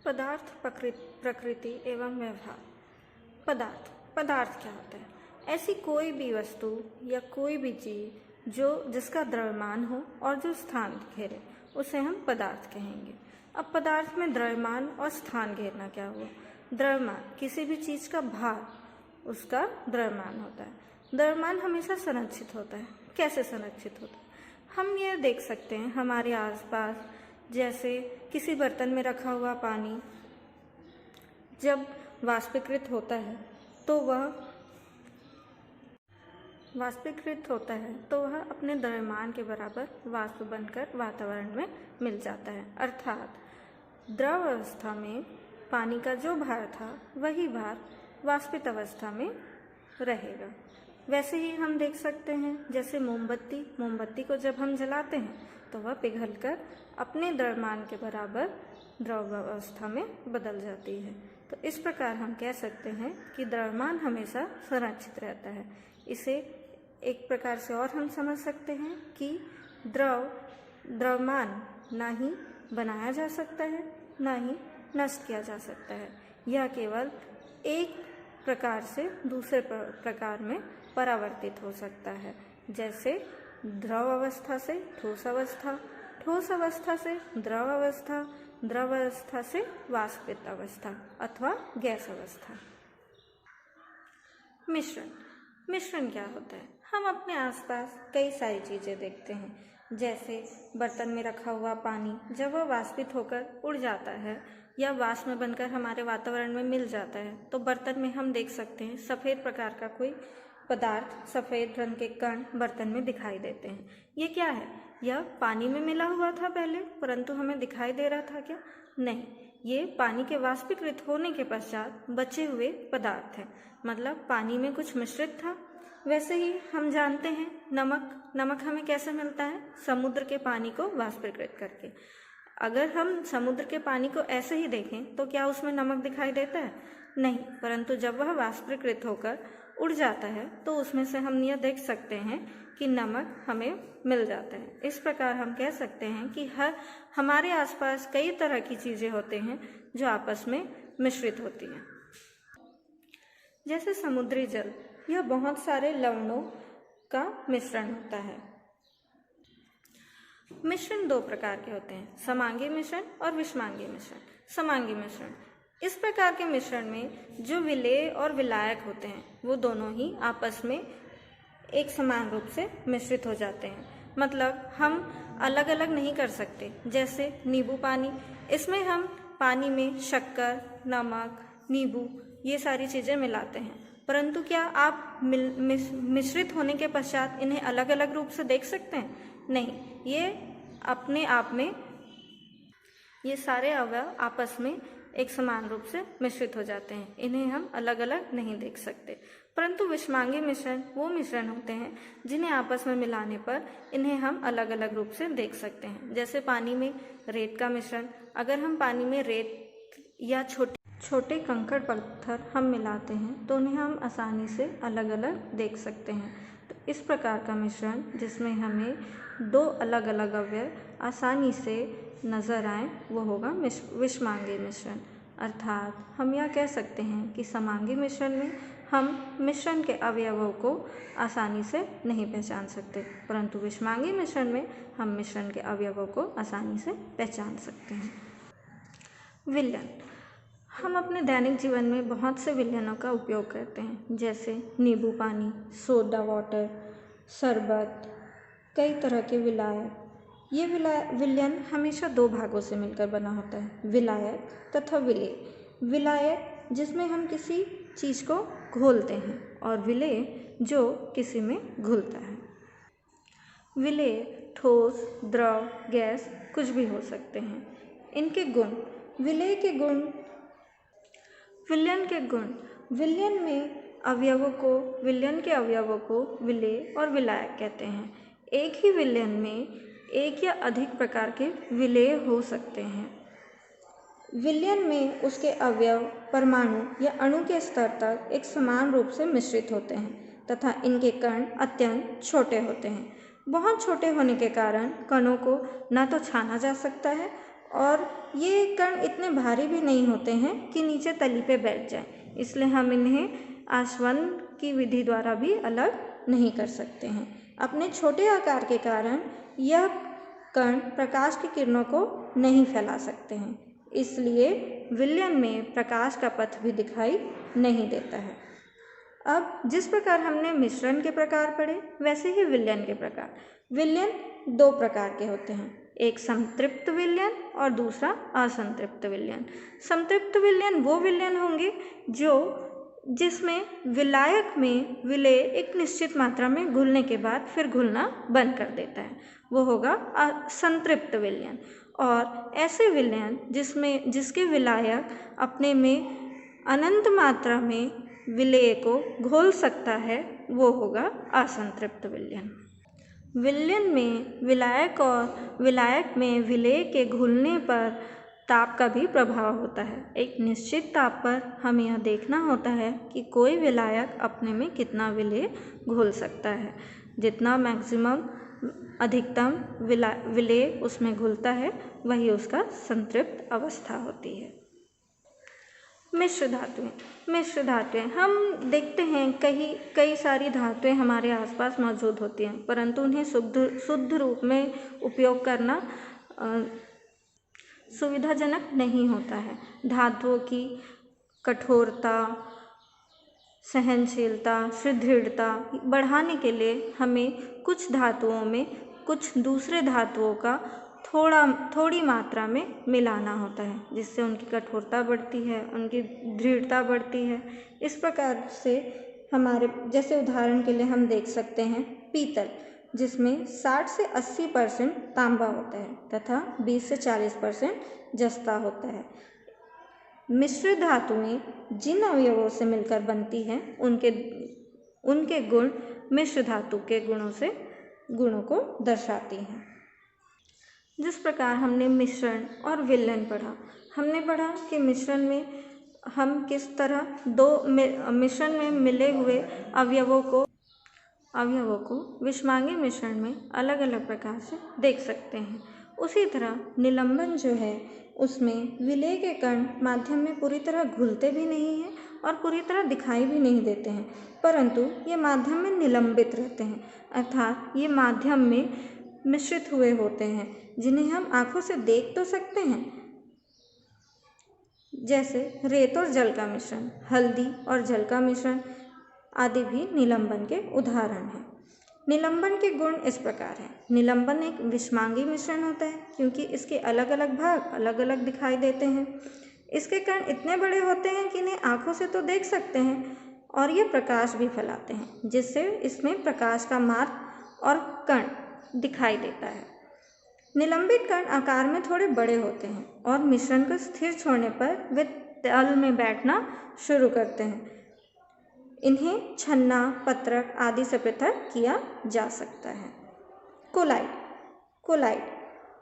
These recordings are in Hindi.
पदार्थ, प्रकृति एवं व्यवहार। पदार्थ क्या होता है? ऐसी कोई भी वस्तु या कोई भी चीज़ जिसका द्रव्यमान हो और जो स्थान घेरे, उसे हम पदार्थ कहेंगे। अब पदार्थ में द्रव्यमान और स्थान घेरना क्या हुआ? द्रव्यमान किसी भी चीज़ का भार, उसका द्रव्यमान होता है। द्रव्यमान हमेशा संरक्षित होता है। कैसे संरक्षित होता है? हम ये देख सकते हैं हमारे आसपास, जैसे किसी बर्तन में रखा हुआ पानी जब वाष्पीकृत होता है तो वह अपने द्रव्यमान के बराबर वाष्प बनकर वातावरण में मिल जाता है। अर्थात द्रव अवस्था में पानी का जो भार था वही भार वाष्पित अवस्था में रहेगा। वैसे ही हम देख सकते हैं जैसे मोमबत्ती को जब हम जलाते हैं तो वह पिघलकर अपने द्रव्यमान के बराबर द्रव अवस्था में बदल जाती है। तो इस प्रकार हम कह सकते हैं कि द्रव्यमान हमेशा संरक्षित रहता है। इसे एक प्रकार से और हम समझ सकते हैं कि द्रव्यमान ना ही बनाया जा सकता है ना ही नष्ट किया जा सकता है। यह केवल एक प्रकार से दूसरे प्रकार में परावर्तित हो सकता है, जैसे द्रव अवस्था से ठोस अवस्था, ठोस अवस्था से द्रव अवस्था, द्रव अवस्था से वाष्पित अवस्था अथवा गैस अवस्था। मिश्रण क्या होता है? हम अपने आसपास कई सारी चीज़ें देखते हैं, जैसे बर्तन में रखा हुआ पानी जब वह वाष्पित होकर उड़ जाता है या वाष्प में बनकर हमारे वातावरण में मिल जाता है तो बर्तन में हम देख सकते हैं सफ़ेद प्रकार का कोई पदार्थ, सफ़ेद रंग के कण बर्तन में दिखाई देते हैं। ये क्या है? यह पानी में मिला हुआ था पहले, परंतु हमें दिखाई दे रहा था क्या? नहीं, ये पानी के वाष्पीकृत होने के पश्चात बचे हुए पदार्थ हैं, मतलब पानी में कुछ मिश्रित था। वैसे ही हम जानते हैं नमक हमें कैसे मिलता है? समुद्र के पानी को वाष्पीकृत करके। अगर हम समुद्र के पानी को ऐसे ही देखें तो क्या उसमें नमक दिखाई देता है? नहीं, परंतु जब वह वाष्पीकृत होकर उड़ जाता है तो उसमें से हम यह देख सकते हैं कि नमक हमें मिल जाता है। इस प्रकार हम कह सकते हैं कि हमारे आसपास कई तरह की चीज़ें होती हैं जो आपस में मिश्रित होती हैं। जैसे समुद्री जल, यह बहुत सारे लवणों का मिश्रण होता है। मिश्रण दो प्रकार के होते हैं, समांगी मिश्रण और विषमांगी मिश्रण। समांगी मिश्रण, इस प्रकार के मिश्रण में जो विलेय और विलायक होते हैं वो दोनों ही आपस में एक समान रूप से मिश्रित हो जाते हैं। मतलब हम अलग अलग नहीं कर सकते। जैसे नींबू पानी, इसमें हम पानी में शक्कर, नमक, नींबू ये सारी चीज़ें मिलाते हैं, परंतु क्या आप मिश्रित होने के पश्चात इन्हें अलग अलग रूप से देख सकते हैं? नहीं, ये अपने आप में ये सारे अवयव आपस में एक समान रूप से मिश्रित हो जाते हैं, इन्हें हम अलग अलग नहीं देख सकते। परंतु विषमांगी मिश्रण वो मिश्रण होते हैं जिन्हें आपस में मिलाने पर इन्हें हम अलग अलग रूप से देख सकते हैं। जैसे पानी में रेत का मिश्रण, अगर हम पानी में रेत या छोटे कंकड़ पत्थर हम मिलाते हैं तो उन्हें हम आसानी से अलग अलग देख सकते हैं। तो इस प्रकार का मिश्रण जिसमें हमें दो अलग अलग अवयव आसानी से नज़र आए वो होगा विषमांगी मिश्रण। अर्थात हम यह कह सकते हैं कि समांगी मिश्रण में हम मिश्रण के अवयवों को आसानी से नहीं पहचान सकते, परंतु विषमांगी मिश्रण में हम मिश्रण के अवयवों को आसानी से पहचान सकते हैं। विलयन, हम अपने दैनिक जीवन में बहुत से विलयनों का उपयोग करते हैं, जैसे नींबू पानी, सोडा वाटर, शरबत, कई तरह के विलायक। ये विलयन हमेशा दो भागों से मिलकर बना होता है, विलायक तथा विलेय। विलायक जिसमें हम किसी चीज़ को घोलते हैं और विलेय जो किसी में घुलता है। विलेय ठोस, द्रव, गैस कुछ भी हो सकते हैं। इनके गुण, विलेय के गुण, विलयन के गुण, विलयन के अवयवों को विलेय और विलायक कहते हैं। एक ही विलयन में एक या अधिक प्रकार के विलेय हो सकते हैं। विलयन में उसके अवयव परमाणु या अणु के स्तर तक एक समान रूप से मिश्रित होते हैं तथा इनके कण अत्यंत छोटे होते हैं। बहुत छोटे होने के कारण कणों को न तो छाना जा सकता है और ये कण इतने भारी भी नहीं होते हैं कि नीचे तली पे बैठ जाएं, इसलिए हम इन्हें आसवन की विधि द्वारा भी अलग नहीं कर सकते हैं। अपने छोटे आकार के कारण यह कण प्रकाश की किरणों को नहीं फैला सकते हैं, इसलिए विलयन में प्रकाश का पथ भी दिखाई नहीं देता है। अब जिस प्रकार हमने मिश्रण के प्रकार पढ़े, वैसे ही विलयन के प्रकार। विलयन दो प्रकार के होते हैं, एक संतृप्त विलयन और दूसरा असंतृप्त विलयन। संतृप्त विलयन वो विलयन होंगे जिसमें विलायक में विलेय एक निश्चित मात्रा में घुलने के बाद फिर घुलना बंद कर देता है, वो होगा संतृप्त विलयन। और ऐसे विलयन जिसके विलायक अपने में अनंत मात्रा में विलेय को घोल सकता है, वो होगा असंतृप्त विलयन। विलयन में विलायक और विलायक में विलेय के घुलने पर ताप का भी प्रभाव होता है। एक निश्चित ताप पर हमें यह देखना होता है कि कोई विलायक अपने में कितना विलेय घोल सकता है। जितना मैक्सिमम अधिकतम विलेय उसमें घुलता है, वही उसका संतृप्त अवस्था होती है। मिश्र धातुएं हम देखते हैं कई सारी धातुएं हमारे आसपास मौजूद होती हैं, परंतु उन्हें शुद्ध रूप में उपयोग करना सुविधाजनक नहीं होता है। धातुओं की कठोरता, सहनशीलता, सुदृढ़ता बढ़ाने के लिए हमें कुछ धातुओं में कुछ दूसरे धातुओं का थोड़ी मात्रा में मिलाना होता है, जिससे उनकी कठोरता बढ़ती है, उनकी दृढ़ता बढ़ती है। इस प्रकार से जैसे उदाहरण के लिए हम देख सकते हैं पीतल, जिसमें 60 से 80% तांबा होता है तथा 20 से 40% जस्ता होता है। मिश्र धातुएं जिन अवयवों से मिलकर बनती हैं, उनके गुण मिश्र धातु के गुणों को दर्शाती हैं। जिस प्रकार हमने मिश्रण और विलयन पढ़ा, हमने पढ़ा कि मिश्रण में हम किस तरह मिश्रण में मिले हुए अवयवों को विषमांगी मिश्रण में अलग अलग प्रकार से देख सकते हैं। उसी तरह निलंबन जो है, उसमें विलेय के कण माध्यम में पूरी तरह घुलते भी नहीं हैं और पूरी तरह दिखाई भी नहीं देते हैं, परंतु ये माध्यम में निलंबित रहते हैं, अर्थात ये माध्यम में मिश्रित हुए होते हैं, जिन्हें हम आँखों से देख तो सकते हैं, जैसे रेत और जल का मिश्रण, हल्दी और जल का मिश्रण आदि भी निलंबन के उदाहरण हैं। निलंबन के गुण इस प्रकार हैं। निलंबन एक विषमांगी मिश्रण होता है, क्योंकि इसके अलग अलग भाग अलग अलग दिखाई देते हैं। इसके कण इतने बड़े होते हैं कि इन्हें आँखों से तो देख सकते हैं और ये प्रकाश भी फैलाते हैं, जिससे इसमें प्रकाश का मार्ग और कण दिखाई देता है। निलंबित कण आकार में थोड़े बड़े होते हैं और मिश्रण को स्थिर छोड़ने पर वे तल में बैठना शुरू करते हैं। इन्हें छन्ना, पत्रक आदि से पृथक किया जा सकता है। कोलाइड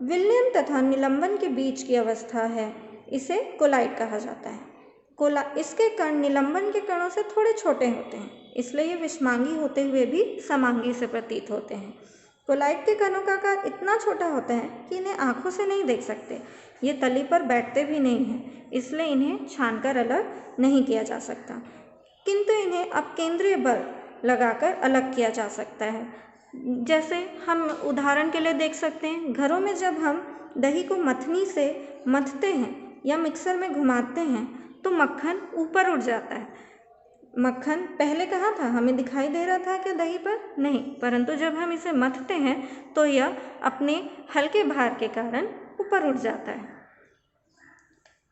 विलयन तथा निलंबन के बीच की अवस्था है, इसे कोलाइड कहा जाता है। इसके कण निलंबन के कणों से थोड़े छोटे होते हैं, इसलिए ये विषमांगी होते हुए भी समांगी से प्रतीत होते हैं। कोलाइड के कणों का आकार इतना छोटा होता है कि इन्हें आँखों से नहीं देख सकते। ये तली पर बैठते भी नहीं हैं, इसलिए इन्हें छानकर अलग नहीं किया जा सकता, किंतु इन्हें अपकेंद्रीय बल लगाकर अलग किया जा सकता है। जैसे हम उदाहरण के लिए देख सकते हैं, घरों में जब हम दही को मथनी से मथते हैं या मिक्सर में घुमाते हैं तो मक्खन ऊपर उठ जाता है। मक्खन पहले कहाँ था, हमें दिखाई दे रहा था क्या दही पर? नहीं, परंतु जब हम इसे मथते हैं तो यह अपने हल्के भार के कारण ऊपर उठ जाता है।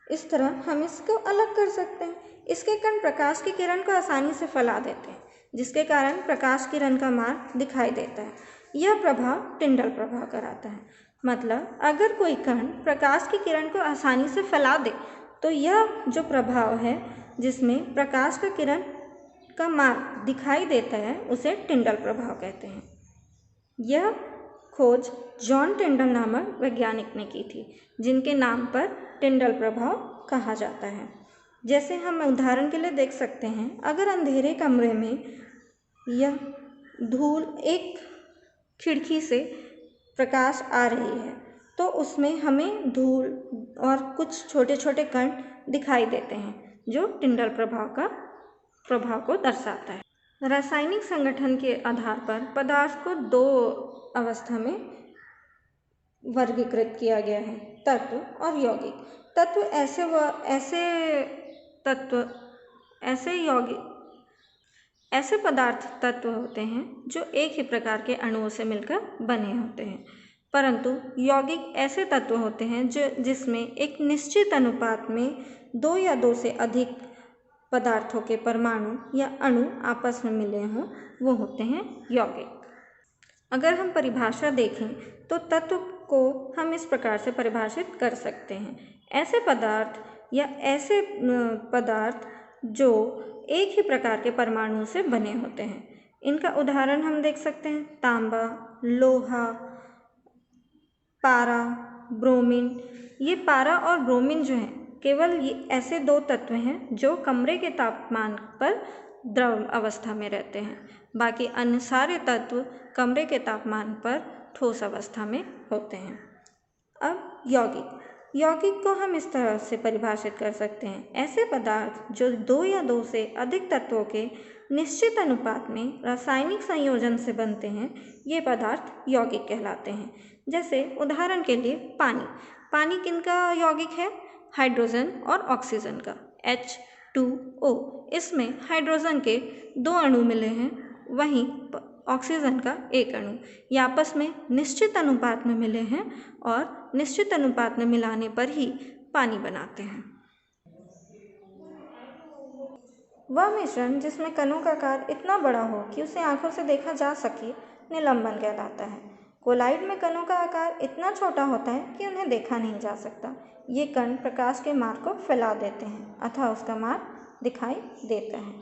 इस तरह हम इसको अलग कर सकते हैं। इसके कण प्रकाश की किरण को आसानी से फैला देते हैं, जिसके कारण प्रकाश किरण का मार्ग दिखाई देता है। यह प्रभाव टिंडल प्रभाव कराता है। मतलब अगर कोई कण प्रकाश की किरण को आसानी से फैला दे तो यह जो प्रभाव है, जिसमें प्रकाश का किरण का मार्ग दिखाई देता है, उसे टिंडल प्रभाव कहते हैं। यह खोज जॉन टिंडल नामक वैज्ञानिक ने की थी, जिनके नाम पर टिंडल प्रभाव कहा जाता है। जैसे हम उदाहरण के लिए देख सकते हैं, अगर अंधेरे कमरे में यह धूल एक खिड़की से प्रकाश आ रही है तो उसमें हमें धूल और कुछ छोटे छोटे कण दिखाई देते हैं, जो टिंडल प्रभाव को दर्शाता है। रासायनिक संगठन के आधार पर पदार्थ को दो अवस्था में वर्गीकृत किया गया है, तत्व और यौगिक। तत्व ऐसे पदार्थ तत्व होते हैं जो एक ही प्रकार के अणुओं से मिलकर बने होते हैं, परंतु यौगिक ऐसे तत्व होते हैं जिसमें एक निश्चित अनुपात में दो या दो से अधिक पदार्थों के परमाणु या अणु आपस में मिले हों, वो होते हैं यौगिक। अगर हम परिभाषा देखें तो तत्व को हम इस प्रकार से परिभाषित कर सकते हैं: ऐसे पदार्थ या ऐसे पदार्थ जो एक ही प्रकार के परमाणुओं से बने होते हैं। इनका उदाहरण हम देख सकते हैं: तांबा, लोहा, पारा, ब्रोमीन। ये पारा और ब्रोमीन जो हैं, केवल ये ऐसे दो तत्व हैं जो कमरे के तापमान पर द्रव अवस्था में रहते हैं। बाकी अन्य सारे तत्व कमरे के तापमान पर ठोस अवस्था में होते हैं। अब यौगिक को हम इस तरह से परिभाषित कर सकते हैं: ऐसे पदार्थ जो दो या दो से अधिक तत्वों के निश्चित अनुपात में रासायनिक संयोजन से बनते हैं, ये पदार्थ यौगिक कहलाते हैं। जैसे उदाहरण के लिए पानी किनका यौगिक है? हाइड्रोजन और ऑक्सीजन का, H2O। इसमें हाइड्रोजन के दो अणु मिले हैं, वहीं ऑक्सीजन का एक अणु। ये आपस में निश्चित अनुपात में मिले हैं और निश्चित अनुपात में मिलाने पर ही पानी बनाते हैं। वह मिश्रण जिसमें कणों का आकार इतना बड़ा हो कि उसे आंखों से देखा जा सके, निलंबन कहलाता है। कोलाइड में कणों का आकार इतना छोटा होता है कि उन्हें देखा नहीं जा सकता। ये कण प्रकाश के मार्ग को फैला देते हैं, अतः उसका मार्ग दिखाई देता है।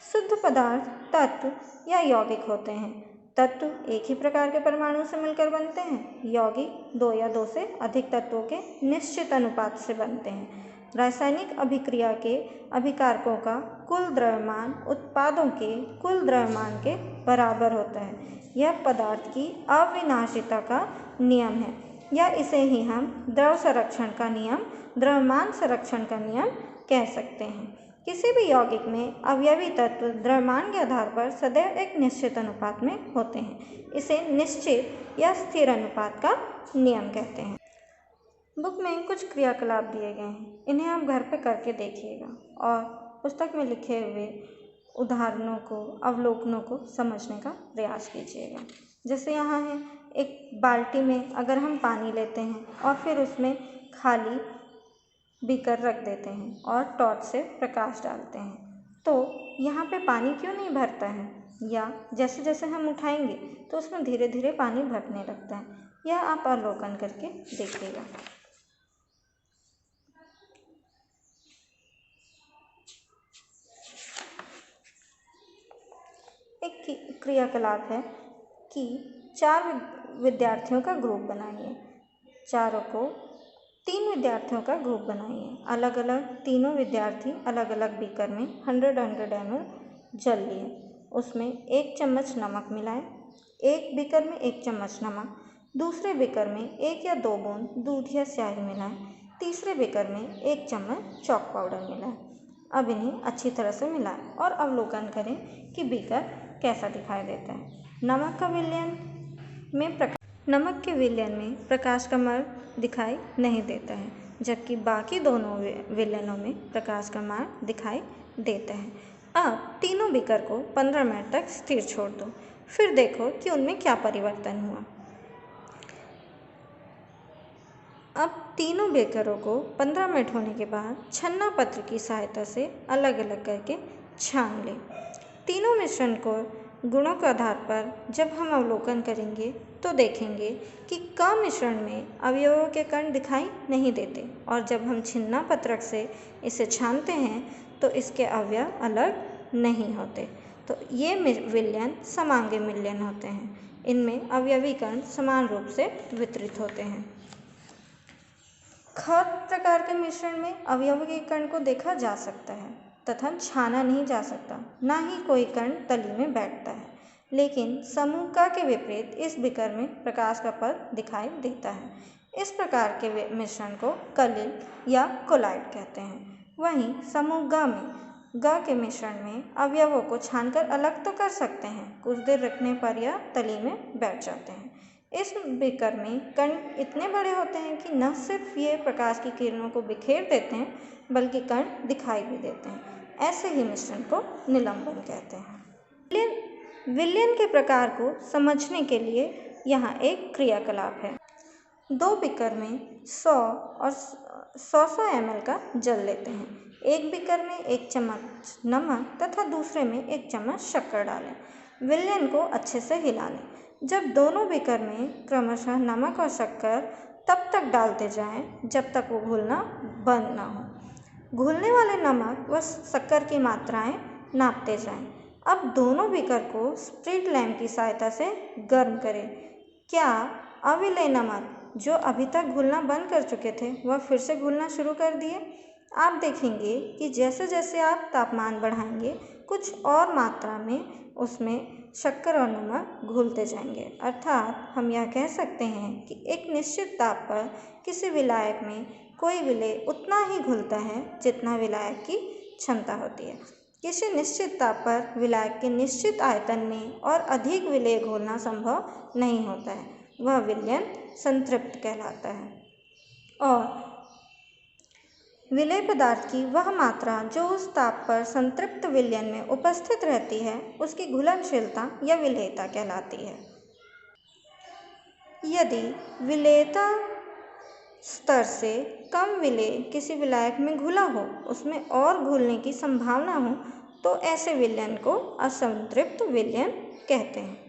शुद्ध पदार्थ तत्व या यौगिक होते हैं। तत्व एक ही प्रकार के परमाणु से मिलकर बनते हैं। यौगिक दो या दो से अधिक तत्वों के निश्चित अनुपात से बनते हैं। रासायनिक अभिक्रिया के अभिकारकों का कुल द्रव्यमान उत्पादों के कुल द्रव्यमान के बराबर होता है। यह पदार्थ की अविनाशिता का नियम है, या इसे ही हम द्रव संरक्षण का नियम, द्रव्यमान संरक्षण का नियम कह सकते हैं। किसी भी यौगिक में अवयवी तत्व द्रव्यमान के आधार पर सदैव एक निश्चित अनुपात में होते हैं। इसे निश्चित या स्थिर अनुपात का नियम कहते हैं। बुक में कुछ क्रियाकलाप दिए गए हैं, इन्हें आप घर पे करके देखिएगा और पुस्तक में लिखे हुए उदाहरणों को, अवलोकनों को समझने का प्रयास कीजिएगा। जैसे यहाँ है, एक बाल्टी में अगर हम पानी लेते हैं और फिर उसमें खाली बीकर रख देते हैं और टॉर्च से प्रकाश डालते हैं, तो यहाँ पे पानी क्यों नहीं भरता है? या जैसे जैसे हम उठाएंगे तो उसमें धीरे धीरे पानी भरने लगता है। यह आप अवलोकन करके देखिएगा। एक क्रियाकलाप है कि 4 विद्यार्थियों का ग्रुप बनाइए। 3 विद्यार्थियों का ग्रुप बनाइए। अलग अलग तीनों विद्यार्थी अलग अलग बीकर में 100 ml जल लिए। उसमें 1 चम्मच नमक मिलाएं। एक बीकर में 1 चम्मच नमक, दूसरे बीकर में 1 या 2 बूंद दूध या स्याही मिलाएं, तीसरे बीकर में 1 चम्मच चॉक पाउडर मिलाएं। अब इन्हें अच्छी तरह से मिलाएं और अवलोकन करें कि बीकर कैसा दिखाई देता है। नमक के विलयन में प्रकाश का मार्ग दिखाई नहीं देता है, जबकि बाकी दोनों विलयनों में प्रकाश का मार्ग दिखाई देता है। अब तीनों बीकर को 15 मिनट तक स्थिर छोड़ दो, फिर देखो कि उनमें क्या परिवर्तन हुआ। अब तीनों बीकरों को 15 मिनट होने के बाद छन्ना पत्र की सहायता से अलग अलग करके छान लें। तीनों मिश्रण को गुणों के आधार पर जब हम अवलोकन करेंगे तो देखेंगे कि क मिश्रण में अवयवों के कण दिखाई नहीं देते, और जब हम छिन्ना पत्रक से इसे छानते हैं तो इसके अवयव अलग नहीं होते। तो ये विलयन समांगी विलयन होते हैं। इनमें अवयवी कण समान रूप से वितरित होते हैं। ख प्रकार के मिश्रण में अवयवों के कण को देखा जा सकता है तथा छाना नहीं जा सकता, ना ही कोई कण तली में बैठता है। लेकिन समूह क के विपरीत इस बीकर में प्रकाश का पथ दिखाई देता है। इस प्रकार के मिश्रण को कलिल या कोलाइड कहते हैं। वहीं समूह ग में ग के मिश्रण में अवयवों को छानकर अलग तो कर सकते हैं, कुछ देर रखने पर यह तली में बैठ जाते हैं। इस बीकर में कण इतने बड़े होते हैं कि न सिर्फ ये प्रकाश की किरणों को बिखेर देते हैं, बल्कि कण दिखाई भी देते हैं। ऐसे ही मिश्रण को निलंबन कहते हैं। विलयन के प्रकार को समझने के लिए यहाँ एक क्रियाकलाप है। 2 बीकर में 100 और 100 ml का जल लेते हैं। एक बीकर में 1 चम्मच नमक तथा दूसरे में 1 चम्मच शक्कर डालें। विलयन को अच्छे से हिला लें। जब दोनों बीकर में क्रमशः नमक और शक्कर तब तक डालते जाएं जब तक वो घुलना बंद ना हो। घुलने वाले नमक व शक्कर की मात्राएं नापते जाएं। अब दोनों बीकर को स्प्रिट लैंप की सहायता से गर्म करें। क्या अविलेय नमक जो अभी तक घुलना बंद कर चुके थे वह फिर से घुलना शुरू कर दिए? आप देखेंगे कि जैसे जैसे आप तापमान बढ़ाएंगे कुछ और मात्रा में उसमें शक्कर और नमक घुलते जाएंगे। अर्थात हम यह कह सकते हैं कि एक निश्चित ताप पर किसी विलायक में कोई विलेय उतना ही घुलता है जितना विलायक की क्षमता होती है। किसी निश्चित ताप पर विलायक के निश्चित आयतन में और अधिक विलेय घोलना संभव नहीं होता है, वह विलयन संतृप्त कहलाता है। और विलेय पदार्थ की वह मात्रा जो उस ताप पर संतृप्त विलयन में उपस्थित रहती है उसकी घुलनशीलता या विलेयता कहलाती है। यदि विलेयता स्तर से कम विलेय किसी विलायक में घुला हो, उसमें और घुलने की संभावना हो, तो ऐसे विलयन को असंतृप्त विलयन कहते हैं।